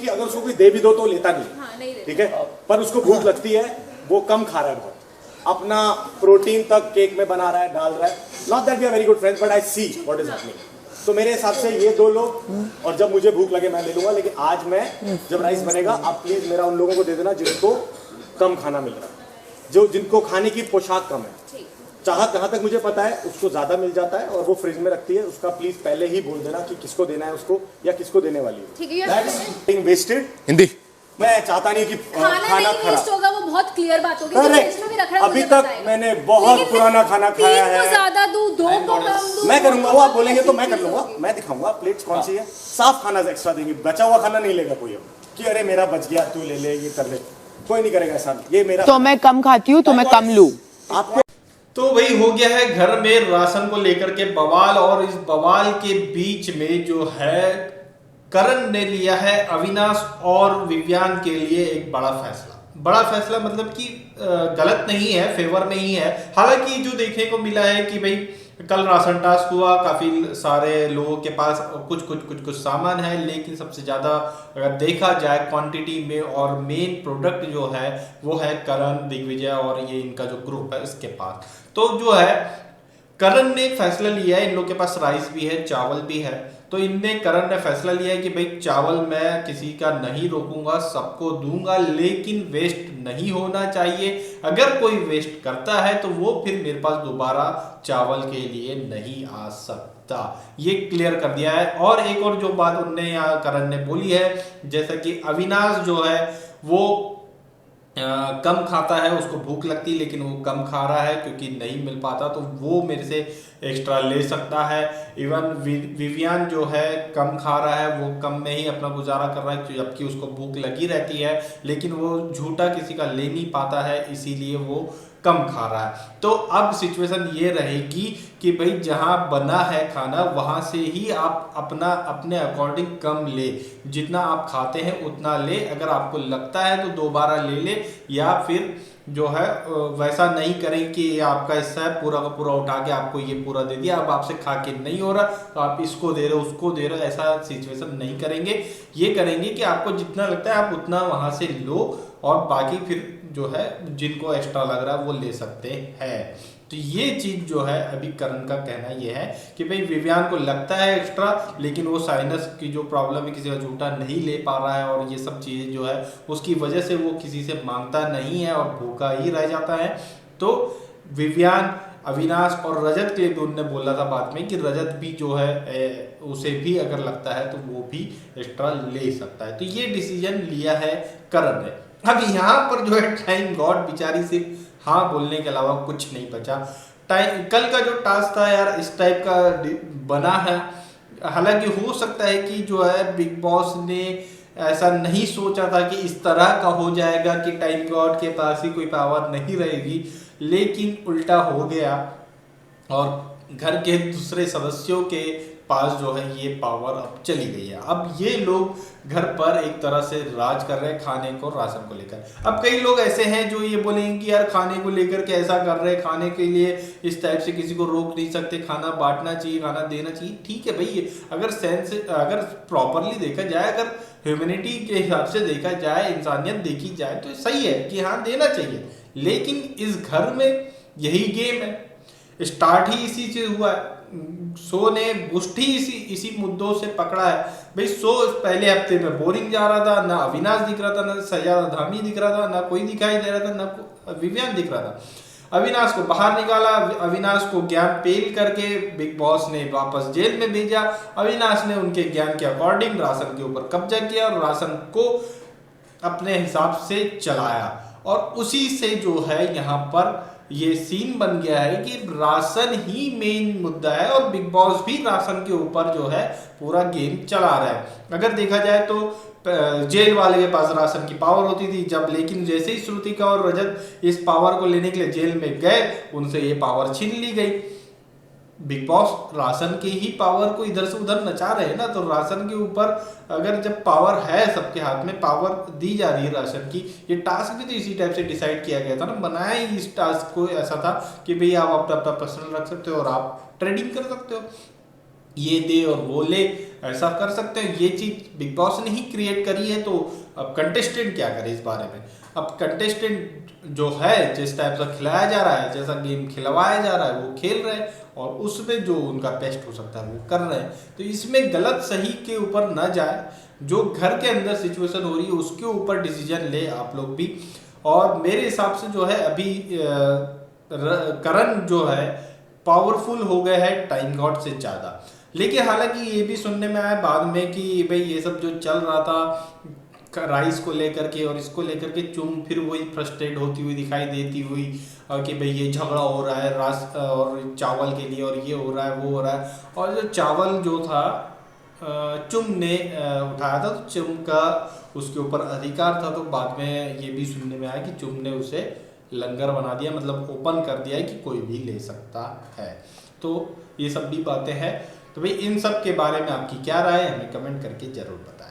कि अगर उसको कोई दे भी दो तो लेता नहीं, हाँ, नहीं ठीक है, पर उसको भूख लगती है, वो कम खा रहा है बहुत, अपना प्रोटीन तक केक में बना रहा है, डाल रहा है। Not that we are very good friends, but I see what is happening. तो मेरे हिसाब से ये दो लोग, और जब मुझे भूख लगे मैं ले लूंगा, लेकिन आज मैं जब राइस बनेगा आप प्लीज मेरा उन लोगों को दे देना जिनको कम खाना मिल रहा है, जो जिनको खाने की पोशाक कम है। चाहत जहां तक मुझे पता है उसको ज्यादा मिल जाता है और वो फ्रिज में रखती है, उसका प्लीज पहले ही बोल देना कि किसको देना है उसको या किसको देने वाली है। That's wasted. हिंदी मैं चाहता नहीं कि खाना वेस्ट होगा, वो बहुत क्लियर बात होगी। अभी तक मैंने बहुत पुराना खाना खाया है, ज्यादा दूं, दो को कम दूं, मैं करूंगा, वो आप बोलेंगे तो मैं कर लूंगा, मैं दिखाऊंगा प्लेट्स कौन सी है। साफ खाना एक्स्ट्रा देंगे, बचा हुआ खाना नहीं लेगा कोई अब कि अरे मेरा बच गया तू ले ले, ये कर ले, कोई नहीं करेगा ऐसा। ये मेरा तो मैं कम खाती हूँ तो मैं कम लूं। आपको तो वही हो गया है घर में राशन को लेकर के बवाल, और इस बवाल के बीच में जो है करण ने लिया है अविनाश और विवियान के लिए एक बड़ा फैसला मतलब कि गलत नहीं है, फेवर में ही है। हालांकि जो देखने को मिला है कि भाई कल राशन टास्क हुआ, काफी सारे लोगों के पास कुछ सामान है, लेकिन सबसे ज्यादा अगर देखा जाए क्वांटिटी में और मेन प्रोडक्ट जो है वो है करण, दिग्विजय और ये इनका जो ग्रुप है इसके पास। तो जो है करण ने फैसला लिया है, इन लोग के पास राइस भी है, चावल भी है, तो करण ने फैसला लिया है कि भाई चावल मैं किसी का नहीं रोकूंगा, सबको दूंगा, लेकिन वेस्ट नहीं होना चाहिए। अगर कोई वेस्ट करता है तो वो फिर मेरे पास दोबारा चावल के लिए नहीं आ सकता, ये क्लियर कर दिया है। और एक और जो बात उनने यहाँ करण ने बोली है, जैसा कि अविनाश जो है वो कम खाता है, उसको भूख लगती, लेकिन वो कम खा रहा है क्योंकि नहीं मिल पाता, तो वो मेरे से एक्स्ट्रा ले सकता है। इवन विवियान जो है कम खा रहा है, वो कम में ही अपना गुजारा कर रहा है, जबकि उसको भूख लगी रहती है, लेकिन वो झूठा किसी का ले नहीं पाता है, इसीलिए वो कम खा रहा है। तो अब सिचुएशन ये रहेगी कि भाई जहां बना है खाना वहां से ही आप अपने अकॉर्डिंग कम ले, जितना आप खाते हैं उतना ले, अगर आपको लगता है तो दोबारा ले ले, या फिर जो है वैसा नहीं करें कि आपका हिस्सा है पूरा का पूरा उठा के आपको ये पूरा दे दिया, अब आपसे खा के नहीं हो रहा तो आप इसको दे रहे हो उसको दे रहे हो, ऐसा सिचुएशन नहीं करेंगे। ये करेंगे कि आपको जितना लगता है आप उतना वहां से लो, और बाकी फिर जो है जिनको एक्स्ट्रा लग रहा है वो ले सकते हैं। तो ये चीज जो है अभी करण का कहना ये है कि भाई विवियान को लगता है एक्स्ट्रा, लेकिन वो साइनस की जो प्रॉब्लम है, किसी का झूठा नहीं ले पा रहा है, और ये सब चीजें जो है उसकी वजह से वो किसी से मांगता नहीं है और भूखा ही रह जाता है। तो विवियान, अविनाश और रजत के लिए भी उन्होंने बोला था बाद में कि रजत भी जो है उसे भी अगर लगता है तो वो भी एक्स्ट्रा ले सकता है। तो ये डिसीजन लिया है करण ने। अब यहाँ पर जो है टाइम गॉड बेचारी सिर्फ हाँ बोलने के अलावा कुछ नहीं बचा। कल का जो टास्क था यार इस टाइप का बना है, हालांकि हो सकता है कि जो है बिग बॉस ने ऐसा नहीं सोचा था कि इस तरह का हो जाएगा कि टाइम गॉड के पास ही कोई पावर नहीं रहेगी, लेकिन उल्टा हो गया और घर के दूसरे सदस्यों के पास जो है ये पावर अब चली गई है। अब ये लोग घर पर एक तरह से राज कर रहे हैं खाने को, राशन को लेकर। अब कई लोग ऐसे हैं जो ये बोलेंगे कि यार खाने को लेकर के ऐसा कर रहे हैं, खाने के लिए इस टाइप से किसी को रोक नहीं सकते, खाना बांटना चाहिए, खाना देना चाहिए। ठीक है भाई, अगर प्रॉपरली देखा जाए, अगर ह्यूमैनिटी के हिसाब से देखा जाए, इंसानियत देखी जाए तो सही है कि हाँ देना चाहिए, लेकिन इस घर में यही गेम है, स्टार्ट ही इसी से हुआ है। शो ने बुष्टी इसी मुद्दों से पकड़ा है। भाई शो पहले हफ्ते में बोरिंग जा रहा था, ना अविनाश दिख रहा था, ना सजाद धामी दिख रहा था, ना कोई दिखाई दे रहा था, ना विवियान दिख रहा था। अविनाश को बाहर निकाला, अविनाश को ज्ञान पेल करके बिग बॉस ने वापस जेल में भेजा। अविनाश ने उनके ज्ञान के अकॉर्डिंग राशन के ऊपर कब्जा किया और राशन को अपने हिसाब से चलाया, और उसी से जो है यहाँ पर ये सीन बन गया है कि राशन ही मेन मुद्दा है और बिग बॉस भी राशन के ऊपर जो है पूरा गेम चला रहा है। अगर देखा जाए तो जेल वाले के पास राशन की पावर होती थी जब, लेकिन जैसे ही श्रुतिका और रजत इस पावर को लेने के लिए जेल में गए, उनसे ये पावर छीन ली गई। बिग बॉस राशन की ही पावर को इधर से उधर नचा रहे हैं ना, तो राशन के ऊपर अगर जब पावर है सबके हाथ में, पावर दी जा रही है राशन की, ये टास्क भी तो इसी टाइप से डिसाइड किया गया था ना, बनाया ही इस टास्क को ऐसा था कि भाई आप अपना पर्सनल रख सकते हो और आप ट्रेडिंग कर सकते हो। ये दे और वो ले, ऐसा कर सकते हैं। ये चीज बिग बॉस ने ही क्रिएट करी है, तो अब कंटेस्टेंट क्या करे इस बारे में। अब कंटेस्टेंट जो है जिस टाइप से खिलाया जा रहा है, जैसा गेम खिलवाया जा रहा है वो खेल रहे हैं, और उसमें जो उनका बेस्ट हो सकता है वो कर रहे हैं। तो इसमें गलत सही के ऊपर न जाए, जो घर के अंदर सिचुएशन हो रही है उसके ऊपर डिसीजन ले आप लोग भी। और मेरे हिसाब से जो है अभी करण जो है पावरफुल हो गए हैं टाइम गॉड से ज़्यादा। लेकिन हालांकि ये भी सुनने में आया बाद में कि भाई ये सब जो चल रहा था राइस को लेकर के और इसको लेकर के, चुम फिर वही फ्रस्ट्रेट होती हुई दिखाई देती हुई कि भाई ये झगड़ा हो रहा है रास और चावल के लिए, और ये हो रहा है वो हो रहा है। और जो चावल जो था चुम ने उठाया था, तो चुम का उसके ऊपर अधिकार था। तो बाद में ये भी सुनने में आया कि चुम ने उसे लंगर बना दिया, मतलब ओपन कर दिया है कि कोई भी ले सकता है। तो ये सब भी बातें हैं। तो भाई इन सब के बारे में आपकी क्या राय है, हमें कमेंट करके जरूर बताएं।